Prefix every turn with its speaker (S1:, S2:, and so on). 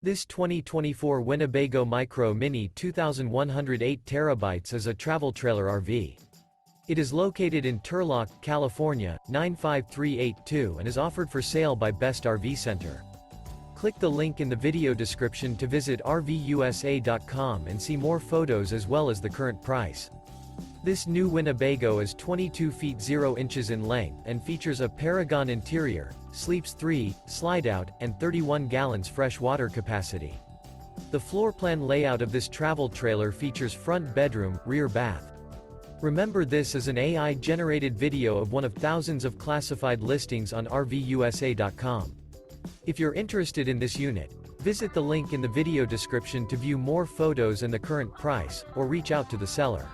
S1: This 2024 Winnebago Micro Minnie 2108 TB is a travel trailer RV. It is located in Turlock, California, 95382 and is offered for sale by Best RV Center. Click the link in the video description to visit RVUSA.com and see more photos as well as the current price. This new Winnebago is 22 feet 0 inches in length and features a Paragon interior, sleeps 3, Slideout, and 31 gallons fresh water capacity. The floor plan layout of this travel trailer features front bedroom, rear bath. Remember, this is an AI-generated video of one of thousands of classified listings on RVUSA.com. If you're interested in this unit, visit the link in the video description to view more photos and the current price, or reach out to the seller.